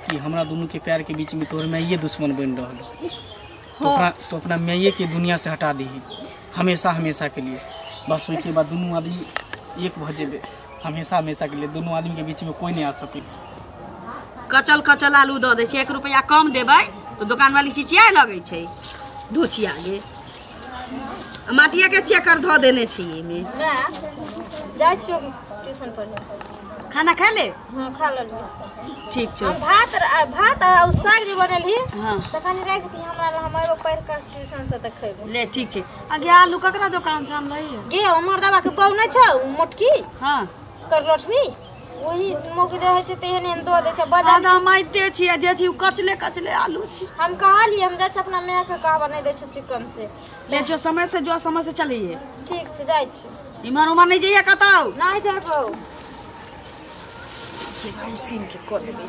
कि हमरा दोनों के प्यार के बीच में तोहर मैये दुश्मन बन रहा तो अपना मैये के दुनिया से हटा दी हमेशा हमेशा के लिए। बस उसके बाद दोनों आदमी एक भ जेबे हमेशा हमेशा के लिए। दोनों आदमी के बीच में कोई नहीं आ सके। कचल कचल आलू दे दे 1 रुपया कम देबै तो दुकान वाली चिचिया लगे छै। धोछिया गे माटिया के चेकर धो देने छिए में जा ट्यूशन पढ़े। खाना खा ले? हां खा लेली। ठीक छै। भात और साग जे बनल ही हां तखन राख दी हमरा हमरो पढ़ के ट्यूशन से त खैबे। ले ठीक छै। आगे आलू ककरा दुकान से हम लई गे हमर दावा के बौ नै छ मोटकी हां कर लक्ष्मी वही मोगी रहे छै तेहने दो दे छै बजा आधा माइटे छिए जे छी कचले कचले आलू छी। हम कहली हम जा अपना माय के कहबा नै दे छै चिकन से। ले जो समय से चलिए। ठीक छै जाय छी। इमर उमर नहीं जाइए कतौ नहीं जाबो जे भाई सीन के कर देबे।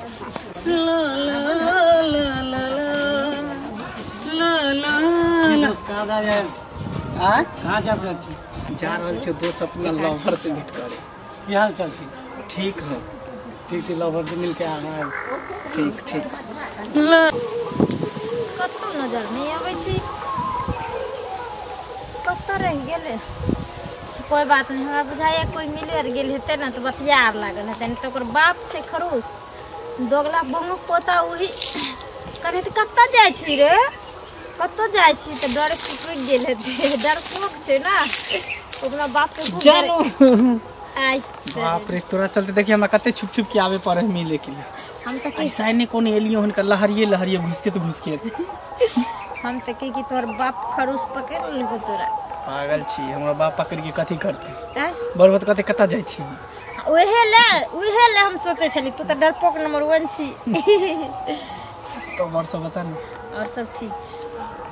ला कहाँ जा रहल छै दोस्त अपना लवर से भेंट करे। की हाल चाल छै? ठीक हो? ठीक छै लवर से मिल के आ रहा है। ठीक ठीक। कत्तो नजर नहीं आवे छै कत्तो रह गेले। कोई बात नहीं हमरा बुझाइए कोई मिले गेल हेते ना तो बतियार लागल हेते नहीं तो ओकर बाप छै खरूस दोगला बंगो पोता वही करे। त कत्ता जाय छी रे कत्तो जाय छी त डर कुकुर गेल हेते डरपोक छै ना ओकरा बाप के चलो आई बाप रे तोरा चलते देखिए हमरा कते छुप छुप के आवे पड़े मिले के लिए। हम त ऐसा ने कोन एलियो हुनका लहरिए घुस के हम त कि तोर बाप खरूस पकड़ लेको तोरा। पागल छी हमरा बाप पकड़ के कथी करते बरबत कते कता जाय छी। ओहे ले हम सोचे छली तू त डरपोक नंबर 1 छी। तो और सब बता ना। और सब ठीक छै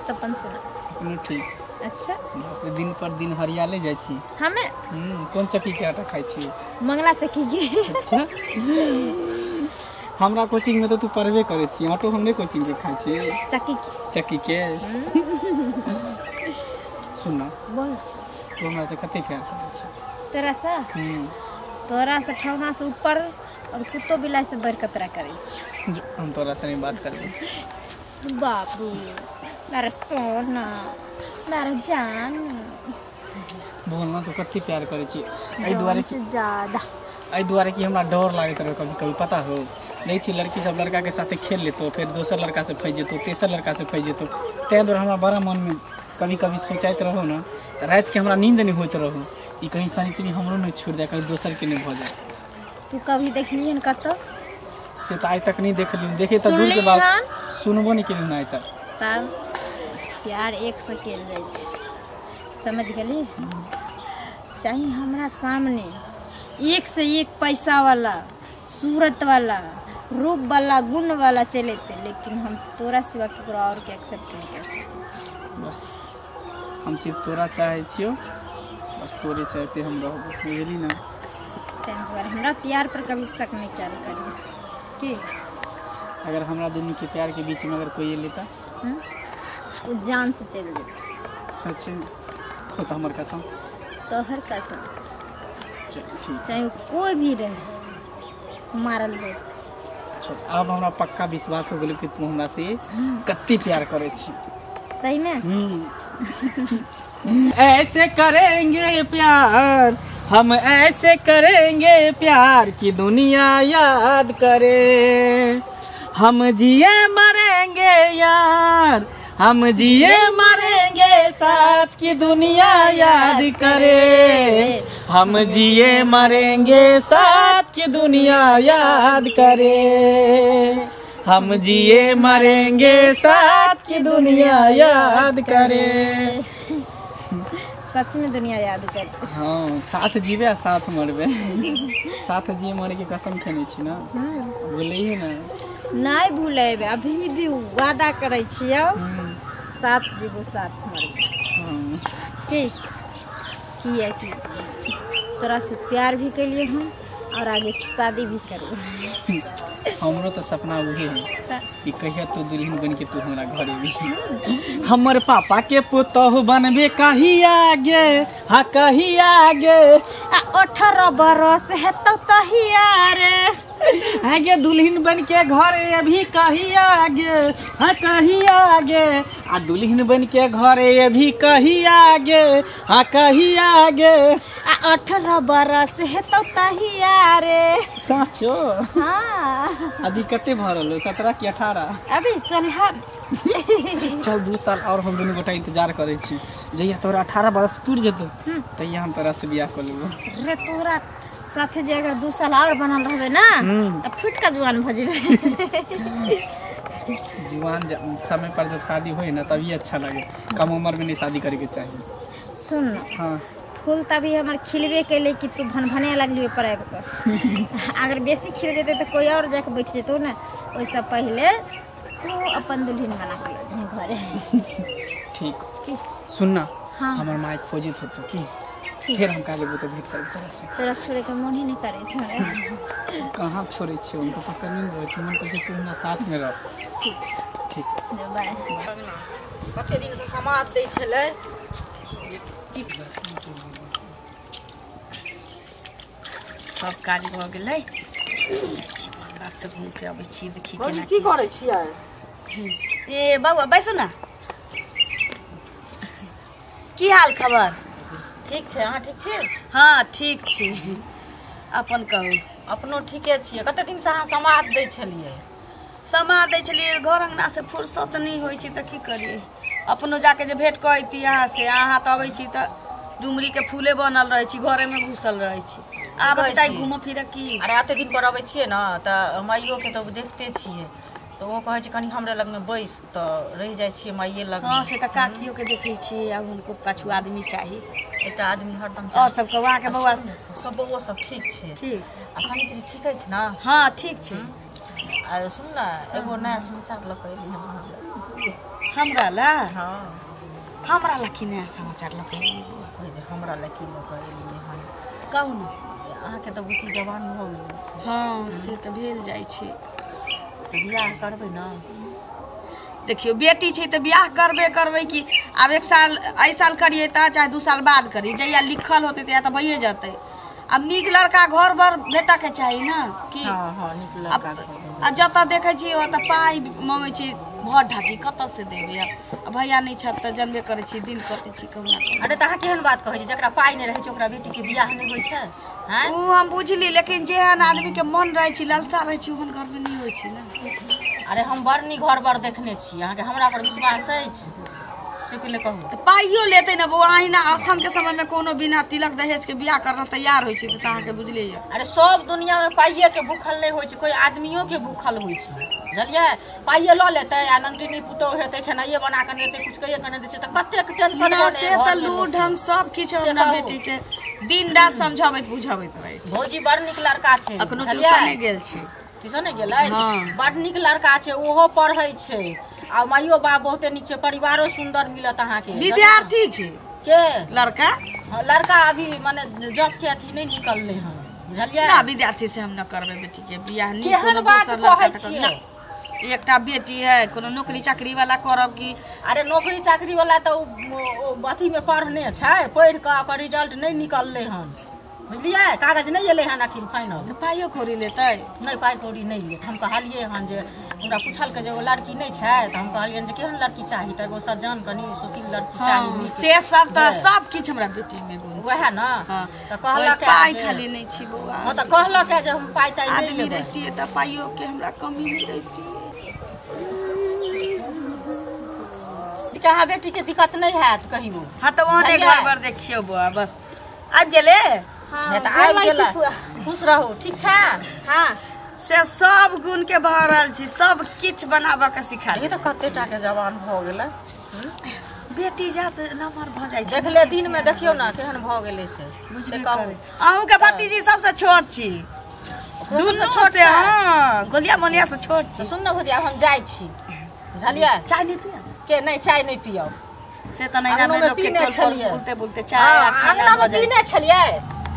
त अपन सुना। ठीक। अच्छा दिन पर दिन हरियाले जाय छी हमें। कौन चक्की के आटा खाई छी? मंगला चक्की के। अच्छा हमरा कोचिंग में तो तू पढ़बे करे छी ऑटो हमरे कोचिंग के खाई छी चक्की के। सुना बोल तू हमरा से कते प्यार करे छी? तोरा से ठौना से ऊपर और कुत्तो बिलाई से बढ़ कतरा करे छी। हम तोरा से नहीं बात करबे। बाबू मेरा सोना मेरा जान बोलना तो कते प्यार करे छी। एई दुआरे से ज्यादा एई दुआरे कि हमरा डर लागत रहे कभी कभी पता हो नहीं छी लड़की सब लड़का के साथे खेल लेतो फिर दोसर लड़का से फंस जेतो तेसर लड़का से फंस जेतो। तै दुआरे हमरा बड़ा मन में कभी कभी सोचाइत रहो ना रात के हमरा नींद नहीं होइत रहो ई कहीं शनिचरी हमरो नहीं छोड़ दे कहीं दोसर के नहीं भ जाए। तू कभी देखलियन कतो से तो आज तक नहीं देखलियन देखे तो दूर के बात सुनबो नहीं केलियन आज तक। तब प्यार एक से केल जाय छै समझ गेली। चाहे हमरा सामने एक से एक पैसा वाला सूरत वाला रूप वाला गुण वाला चले थे लेकिन हम तोरा सिवा केकरो और के एक्सेप्ट नहीं कर सकते। बस हम सिर्फ तोरा चाहे छियो बस तोरे चाहते हम रहबो बुझली ना। हमरा प्यार पर कभी शक नहीं कर करी कि अगर हमरा दोनों के प्यार के बीच में अगर कोई ये लेता वो जान से चल जाए। सच तो हमर कसम तोहर कसम ठीक चाहे कोई भी रहे मारल जाए। अब हमरा पक्का विश्वास हो गेल कि तू हमरा से कत्ते प्यार करे छी। सही में ऐसे करेंगे प्यार हम ऐसे करेंगे प्यार की दुनिया याद करे। हम जिए मरेंगे यार हम जिए मरेंगे साथ की दुनिया याद करे। हम जिए मरेंगे साथ की दुनिया याद करे। हम जिए मरेंगे साथ की दुनिया याद करे। सच में दुनिया याद कर। हाँ साथ जीवे साथ मरबे साथ जिए मरे के कसम खेने छी ना बोलिए ना नहीं भूलेबे अभी भी वादा करे छियो साथ जीवो साथ मरबे। ठीक किया कि तोरा से प्यार भी करिए हम और आगे शादी भी करबे। हमरो तो सपना वही है कि कहिया तो दुल्हन बन के तू हमरा घरे भी हमर पापा के पुतहु बनबे कहीं आगे। हाँ कहीं आगे 18 बरस है तो तहिया रे आगे दुल्हन बन के घर अभी कहीं आगे, हाँ कहीं आगे, आ दुल्हन बन के घर अभी कहीं आगे, हाँ कहीं आगे। 18 बरस है तो तहिया रे। साचो हाँ अभी कते भरल हो, 17 की 18? अभी 16। चल 2 साल और हम दोनों गोटा इंतजार करे छी। जहिया तोरा 18 बरस पूर जेतो तहिया हम तोरा से बियाह कर लेबो। रे तोरा साथे जे अगर 2 साल और बनल रहबे ना तब फुट का जुआन भ जेबे। जुआन समय पर जब शादी होई ना तभी अच्छा लगे, कम उम्र में नहीं शादी करे के चाहिए। सुन ना, हाँ फूल तभी हमार खिलबे कैले कि तू भनभने लगली पर अगर बेसी खिल जेते तो कोई और जाके बैठ जेतो ना, ओइसे पहले तू अपन दुल्हन बना के घरे। ठीक सुनना। हाँ हमार माई खोजित होतो की ठीक। फिर हम काले तो भेंट कर तरह से तेरा छोड़े के मन ही नहीं करे छोड़े। कहाँ छोड़े छी उनको पकड़ नहीं रहे छी, मन कर तू ना साथ में रह। ठीक ठीक जो बाय। कते दिन से समाज दै छलै, सब काज भ गेलै। बात से घूम के आबै छी, देखी केना की करै छियै। ए बौआ बैसू ना, की हाल खबर? ठीक छै, अहाँ ठीक छी? हाँ ठीक छी, अपन कहू। अपनो ठीके छियै। कते दिन से अहाँ समाद दै छलियै? समाद दै छलियै, घर अंगना से फुर्सत नहीं होइ छै त की करियै। अपनो जाके जे भेंट करती अहाँ से, अहाँ त अबै छी त डुमरी के फूले बनल रहै छी, घरे में घुसल रहै छी। आब चाहे घूम फिर की। अरे एते दिन पर अबै छियै ना त माइयो के त देखते छियै, तो वो कहै छै कनी हमरे लग में बैस, तो रह जाय छियै माइये लग। हां से त काकियो के देखै छियै, अब उनको पाछू आदमी चाहिए, एकटा आदमी हरदम और सब कवा के बौआ सब बौआ सब ठीक छै। ठीक आ समित्री ठीक छै ना? हां ठीक छै। आ सुन ना, एगो नया समाचार लऽ के एलियै हमरा ला। हां हमरा ला की नया समाचार लऽ के हमरा लऽ की लऽ के एलियै हन? कहू ना। अहाँ के त बुझी जवान भ गेल छै। हां से त भेल जाइ छै। तो बियाह करबै ना? देखियो बेटी छै त बियाह करबे कि अब 1 साल एहि साल करिए त चाहे 2 साल बाद करी, जहिया लिखल होते तहिया त भइए जतै। अब नीक लड़का घर भर बेटा के चाहिए ना कि। हां हां नीक लड़का आ जत देखै छी ओत पाई मांगै छी, भर ढाकी कत से देबै। अब भैया नहीं छत त जनबे करै छी, दिन कटै छी कहुना। अरे त अहाँ केहन बात कहै छी, जकरा पाई नहीं रहै छै ओकरा बेटी के बियाह नहीं होइ छै? हैं ऊ हम बुझली, लेकिन जेहन आदमी के मन रहै छी, लालसा रहै छी, ओहन घर में नहीं होइ छै ना। अरे हम बड़ नीक घर बर देखने छी, अहाँ के हमरा पर विश्वास अछि से के ले कहू? त पाइयो लेते ना बउआ, अहिना अखन के समय में कोनो बिना तिलक दहेज के बियाह करना तैयार होइ छै से त अहाँ के बुझले य। अरे सब दुनिया में पाइये के भूखल नहीं होइ छै, कोई आदमियों के भूखल होइ छै, बुझलियै? पाइये ल लेतै आ नंदिनी पुतौ हेतै, खेनाइये बना के देतै, कुछ कहिए के देतै त कतेक टेंशन ना से त लूट हम सब किछ हमरा बेटी के दिन रात समझाबैत बुझाबैत रहै छी। भौजी बड़ नीक लड़का छै, अखनो ट्यूशन गेल छी। ट्यूशन नहीं गेलै? हाँ। बड़ नीक लड़का छै, ओहो पढ़ै छै आ माइयो बाप बहुते नीक छै, परिवारो सुंदर मिलत अहाँ के। विद्यार्थी छै के लड़का? लड़का अभी माने जॉब के अथी नहीं निकलले हन, बुझलियै? ना विद्यार्थी से हम न करबे बेटी के बियाह। नी केहन बात कहै छियै? एकटा बेटी है, कोनो नौकरी चाकरी वाला करब की? अरे नौकरी चाकरी वाला तो अथी में पढ़ने छै, पढ़ के ओकर रिजल्ट नहीं निकलले हन, बुझलियै? कागज नहीं एले हन आखिर फाइनल। पाइयो खोरी लेतै? नहीं पाई कौड़ी नहीं लेत। हम कहलिए हन जे हमरा पूछल के जे एगो लड़की नहीं छै त हम कहलिए जे केहन लड़की चाही, त एगो सज्जन कनी सुशील लड़की चाही नीक। से सब त सब किछ हमरा बेटी में गुण छै। वह ना हां त कहलक पाई खाली नहीं छी बउआ। हां त कहलक जे हम पाई ताई नहीं आदमी लेबै। रहती त पाइयो के हमरा कमी नहीं रहती। कहाँ बेटी के दिक्कत नहीं हैत कहियो? हां त ओने घर भर देखियो बउआ, बस आबि गेले। हां त आबि गेला, खुश रहू, ठीक छै? हां से सब गुण के भरल छी, सब किछ बनाबा के सिखा ये दे। त कते टा के जवान भ गेलै, बेटी जात नमहर भ जाय छै। देखले दिन में देखियो ना केहन भ गेलै से बुझबे कहू। करे अहूँ के भतीजी सबसे छोट छी, दुनू छोट से। हां गोलिया मोनिया से छोट छी। सुन न भौजी, अब हम जाय छी, बुझलियै? चाय नहीं पिया के नहीं चाय नहीं पियब से त नहीं ना अंगनो में में लोग के पीने टेल पर छलियै। बोलते बोलते चाय अंगना में पीने छलियै,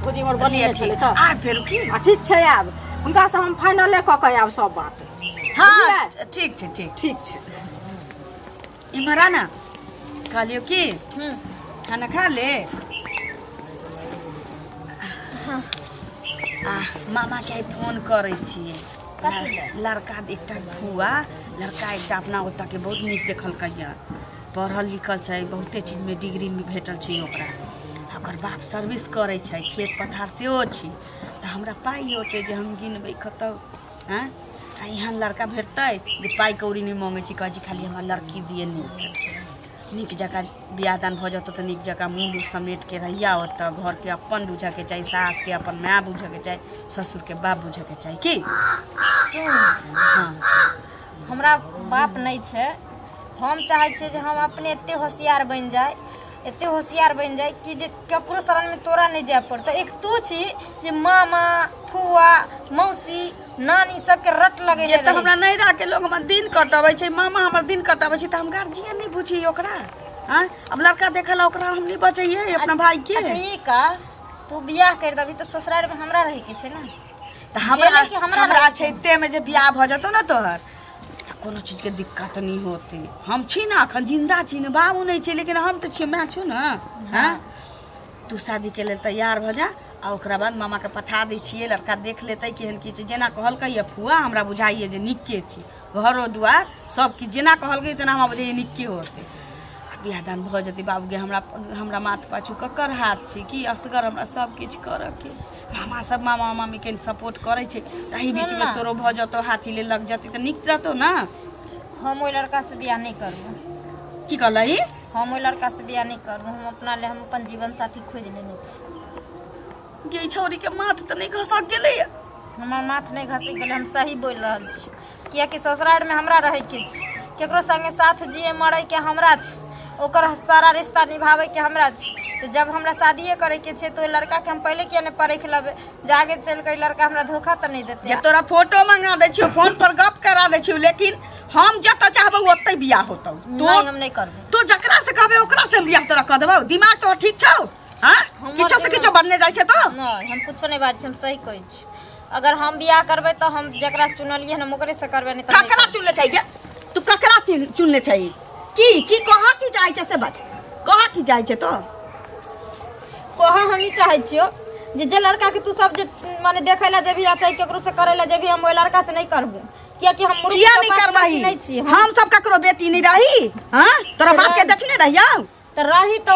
भौजी हमर बनिए छलै त। आ फेर की? ठीक छै, आब हुनका से हम फाइनले क के आब सब बात। हां ठीक छै, ठीक ठीक छै। इमरा ना खा लियो की? खाना खा ले। मामा के फोन करे छिए लड़का एकटा फुआ लड़का एकटा अपना ओतऽ के बहुत नीक देखल कहिया पढ़ल लिखल छै बहुते चीज में डिग्री में भेटल छै ओकरा ओकर बाप सर्विस करे छै खेत पथार सेहो छै तऽ हमरा पाइ होते जे हम गिनबै कतौ हैं आ यहाँ लड़का भेटतै जे पाइ कौड़ी नहीं मांगे छी कह खाली हमरा लड़की दिए नीक जगह बियाह दान भ जत तऽ नीक जगह मुँह समेट के रहिया ओतऽ घर के अपन बुझे के चाही सास के अपन माय बुझे के चाही ससुर के बाप बुझे के चाही की हमरा बाप नहीं छै हम चाहे छियै जे हम अपने एते होशियार बन जाए कि जे ककरो शरण में तोरा नहीं जाए पड़तो एक तू छी जे मामा फुआ मौसी नानी सबके रट लगे ये तो हमरा नैरा के लोग हमर दिन कटावे छै मामा हमर दिन कटावे छै त हम गार्जियन नहीं बुझी ओकरा हां अब लड़का देखला ओकरा हम नहीं बचैए अपना भाई के अच्छा ये का तू बियाह कर दबी तो ससुराल में हमरा रहे के छै ना त हमरा छै ते में जे बियाह भ जतो ना तोहर कोनो चीज के दिक्कत नहीं होती हम छी ना अखन जिंदा छी ना बाबू नहीं छै लेकिन हम त छी मैं छु ना हां तू शादी के लेल तैयार भ जा आ ओकरा बाद मामा के पठा दै छिए लड़का देख लेतै केहन की छै जेना कहलकै ये फुआ हमरा बुझाइए जे निक्के छी घरो दुआर सब की जेना कहलकै तेना हमरा बुझाइए निक्के होते बियाह दान भ जति बाबू के हमरा माथ पाछू ककर हाथ छै कि असगर हमरा सब किछ करऽ के मामा सब मामा मामी के सपोर्ट करे छै ताही बीच में तोरो भ जतो हाथी ले लग जति त निक रहतो ना हम ओइ लड़का से बियाह नहीं करबो की कहलही हम ओइ लड़का से बियाह नहीं करबो हम अपना ले हम अपन जीवन साथी खोज लेने छी गे छोरी के माथ त नहीं घसक गेलै हमर माथ नहीं घसक गेलै हम सही बोल रहल छी किया कि ससुराल में हमरा रहे के छी केकरो संगे साथ जिए मरे के हमरा छी ओकर सारा रिश्ता निभावे के हमरा छी तो जब हमरा शादीए करे के छे तो लड़का के हम पहले किया नहीं परख लेबे जागे चल के लड़का हमरा धोखा त नहीं देते ये तोरा फोटो मंगा दै छियो फोन पर गप करा दै छियो लेकिन हम जत चाहबो ओतै बियाह होतौ तो हम नहीं करबे तो जकरा से कहबे ओकरा से बियाह तोरा क देबो दिमाग तो ठीक छौ हां किछो से किछो बनने जाय छे तो नहीं हम कुछो नहीं बात हम सही कहै छी अगर हम बियाह करबे तो हम जकरा चुनलिए हम ओकरे से करबे नहीं त ककरा चुनले चाहिए तू ककरा चुनले चाहिए की कहा की जाय छे से बात कहा की जाय छे तो कहा हम ही चाहे छियो जे लड़का के तू सब जे माने देखैला जे भी चाहे केकरो से करेला जे भी हम ओइ लड़का से नहीं करबो किया कि हम मुर्ख नहीं करबही नहीं छी हम सब ककरो बेटी नहीं रही हां तोरा बाप के देखले रहिया त रही तो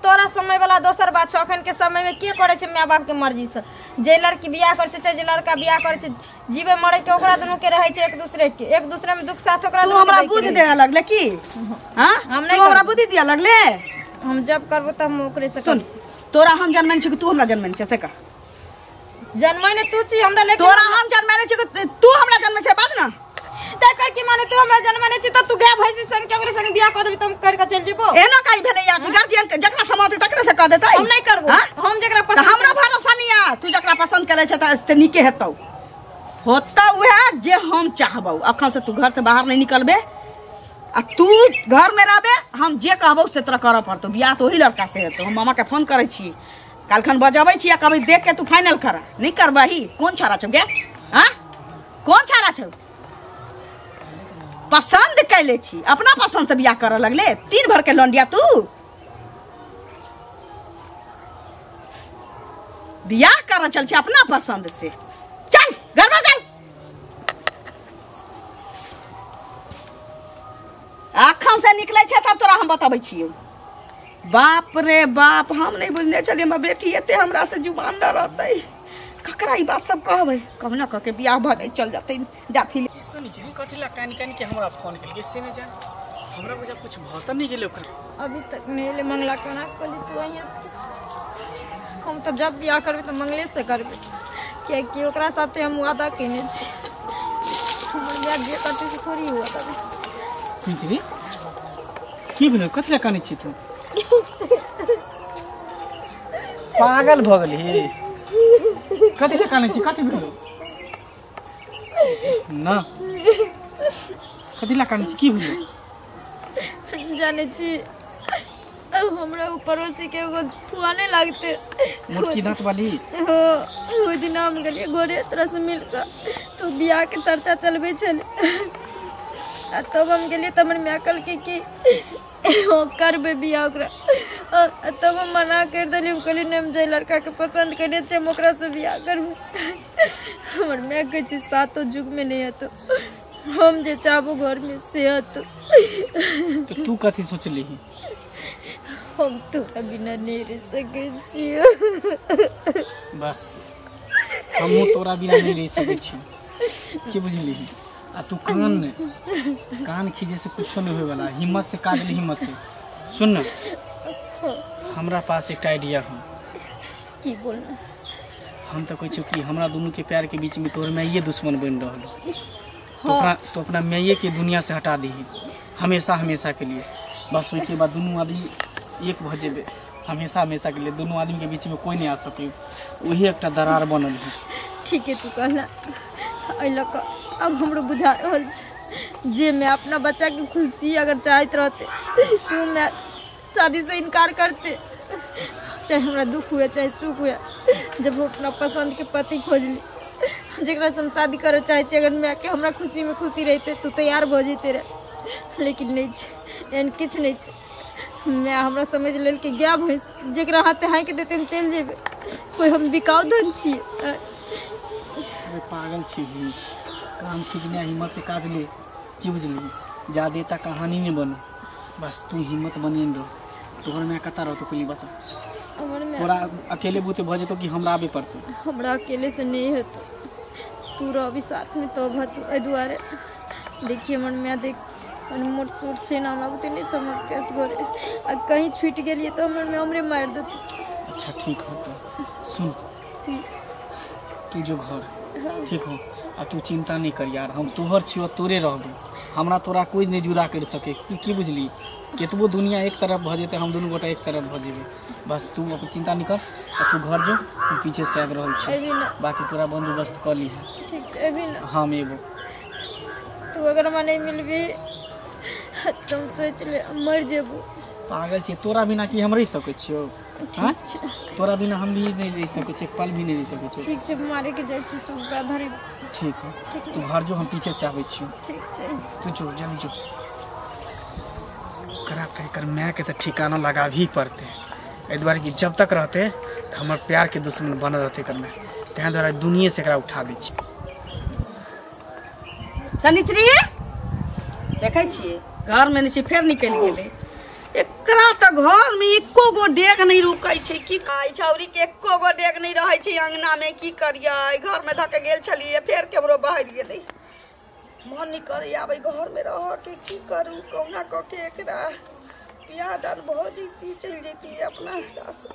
तोरा समय वाला दोसर बात छ अखन के समय में के करे छे माय बाप के मर्जी से जे लड़की बियाह करे छे जे लड़का बियाह करे छे जीवे मरे के ओकरा दोनों के रहे छे एक दूसरे में दुख साथ ओकरा तू हमरा बुद्धि दे लगले की हां हम नहीं हमरा बुद्धि दिया लगले हम जब करबो त हम ओकरे से सुन तोरा हम जन्मन छी तू हमरा जन्मन छी से का जन्मने तू छी हमरा लेकिन तोरा हम जन्मने छी तू हमरा जन्म छै बात ना तकर की माने तू हमरा जन्मने छी त तू गाय भैंसी संग के ओकरे संग बियाह क देबी त हम कर के चल जेबो एना काई भेले या गार्जियन जकरा समाते तकरे से क देतै हम नहीं करबो हम जकरा पसंद हमरा भरोसा नहीं आ तू जकरा पसंद करे छ त से नीके हेतौ होता उहे जे हम चाहबो अखन से तू घर से बाहर नहीं निकलबे आ तू घर में रहबे हम जे कहबो से तोरा करऽ पड़तो बियाह तो ओही लड़का से हेतौ हम मामा के फोन करे छी कालखन बजाबै छी कभी देख के तू फाइनल करा नहीं करबही कौन छाड़ा छौ गे हां कौन छाड़ा छौ पसंद कैले छी अपना पसंद से बियाह करऽ लगले तीन भर के लौंडिया तू बियाह करऽ चल छी अपना पसंद से चल घर में चल आखन से निकले छे तब तोरा हम बताबै छियो बाप रे बाप हम नहीं बुझने चलिए हमर बेटी एते हमरा से जुबान न रहतै ककरा ई बात सब कहबै कहना कह के बियाह भ जाय चल जातै जाथी सुनी छी कटिला कान के हमरा फोन के लिए से ने जा हमरा बुझा कुछ भत नहीं गेले ओकरा अभी तक नहीं ले मंगला कोना कली तू आइए हम तो जब बियाह करबे तो मंगले से करबे कि ओकरा साथे हम वादा केने छी हमर जे करते से थोड़ी हुआ तब सुनची की भेलो कतला काने छी तू पागल भ गेली कतला काने छी कथि भेलो ना कतला काने छी की भेलो जाने छी अब हमरा पड़ोसी के एगो फुआ नहीं लगते मोटकी दांत वाली हो वो दिन हम गलिए घरे तरह से मिलकर तो बियाह के चर्चा चलबे छले तब हम गलिए त हमर माय कहलकै कि करबे बियाह ओकरा तब हम मना कर दिली। हम कहली नहीं, हम जे लड़का के पसंद करे छे हम ओकरा से बियाह करब। हमर मैं कहे छे सातो जुग में नहीं है तो हम जे चाहबो घर में से तो तू कथी सोचली? हम तोरा बिना नहीं रह सके छियो। बस हमहू तोरा बिना नहीं रह सके छी की बुझली? आ तू कान खींचे से कुछ नहीं होए वाला। हिम्मत से काज ले, हिम्मत से। सुन न, हमरा पास एक आइडिया है। की बोलना? हम तो कहे कि हमरा दोनों के प्यार के बीच में तोर मैये दुश्मन बन रहा। तो अपना मैये के दुनिया से हटा दी हमेशा हमेशा के लिए। बस उसके बाद दोनों आदमी एक भ जेबे हमेशा हमेशा के लिए। दोनों आदमी के बीच में कोई नहीं आ सके। वही एक दरार बनल है। ठीक है, तू कहना अइलक। अब हमरो बुझा रहल छै जे मैं अपना बच्चा की खुशी अगर चाहत रहते तो मैं शादी से इनकार करते। चाहे हमरा दुख हुए चाहे सुख हुए, जब हम अपना पसंद के पति खोजली जरा से हम शादी करे चाहे छे, अगर मैं के हमरा खुशी में खुशी रहते तो तैयार भ जेते रहे। लेकिन नहीं छे, एहन किछ नहीं छे। मैं हमरा समझ लेल के गया भैंस जरा हाथे हाँक देते हम चल जेबे। कोई हम बिकाऊ धन छिए? पागल छी। काम खींचने हिम्मत से काज ले की बुझली? ज्यादा तक कहानी नहीं बनो। बस तू हिम्मत बनी रहो। तोहर मैं कता रहो तो कुली बता। तोरा अकेले बूते भ जेतो कि हमरा आबे पड़तो? हमरा अकेले से नहीं है तो तू रह भी साथ में तो भत ए दुआरे। देखिए मन मैं देख मोट सूट छे ना, हमरा बुते नहीं समझते इस गोरे। आ कहीं छूट गेलिए तो हमर में हमरे मार देते। अच्छा ठीक हो। तो सुन, तू जो घर ठीक हो। आ तू चिंता नहीं कर यार, हम तोहर छियो, तोरे रहबे। हमरा तोरा कोई नहीं जुड़ा कर सके की बुझली? केतबो दुनिया एक तरफ भ जेते हम दोनों गोटा एक तरफ भ जेबे। बस तू अपन चिंता नहीं कर। तू घर जो, तू पीछे से आग रहल छी। बाकी पूरा बंदोबस्त कर ली है। ठीक है अभी ना। हम एबो। तू अगर हमरा नहीं मिलबी तुम सोच ले मर जेबू। पागल छी, तोरा बिना की हम रह सके छियो? हां, तोरा बिना हम भी नहीं रह सके छी, पल भी नहीं रह सके छी। ठीक से मारे के जाय छी सब धरी। ठीक है, तू घर जो, हम पीछे से आवे छी। ठीक है, तू जो जल्दी जो। करा कर मैं के तो ठिकाना लगा भी पड़ते। ए द्वारे कि जब तक रहते तो हमर प्यार के दुश्मन बन रहते करना। तै द्वारा दुनिया से एकरा उठा दै छी। सनिचरी देखै छियै घर में नीचे फेर निकल गेलै। एकरा तो घर में एको गो डेग नहीं रुकै छै। की कहै छौरी के एको गो डेग नहीं रहै छै अंगना में। की करियै? घर में धके गेल छलिए, फेर केमरो बहर गेलै। मन नहीं करे आबै घर में रह के। की करू? कौना क के एकरा बियाह दान भ जैती, चल जैती अपना सासुर।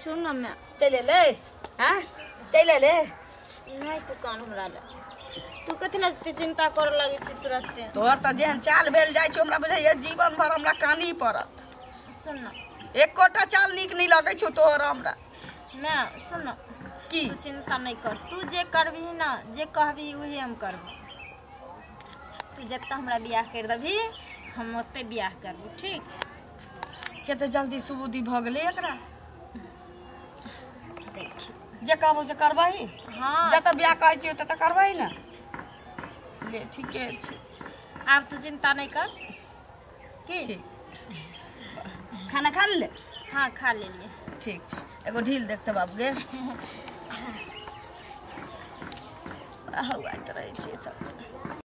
सुन ना मैं चले ले। हां चले ले। नहीं तू कान हमरा ले। तू कतना चिंता कर लगे छी तुरंते? तोहर त जेहन चाल भेल जाइ छै हमरा बुझाइए जीवन भर हमरा कानी पड़त। सुन ना, एकोटा चाल नीक नहीं लगे छौ तोहर हमरा। मैं सुन ना, की तू चिंता नहीं कर। तू जे करबी ना, जे कहबी वही हम करब। तू जब तक हमरा बियाह कर देबी हम ओते बियाह करबू। ठीक? कते जल्दी सुबुद्धि भ गेलै एकरा। देखी जे कहबो से करबही। हाँ जत बियाह कहै छियै तत करबही ना। ले ठीके छै। अब तू चिंता नहीं कर। की खाना खा ले? हाँ खा ले लिए। ठीक छै। एगो ढील देखते बाबू गे। हवा त रहै छै सब।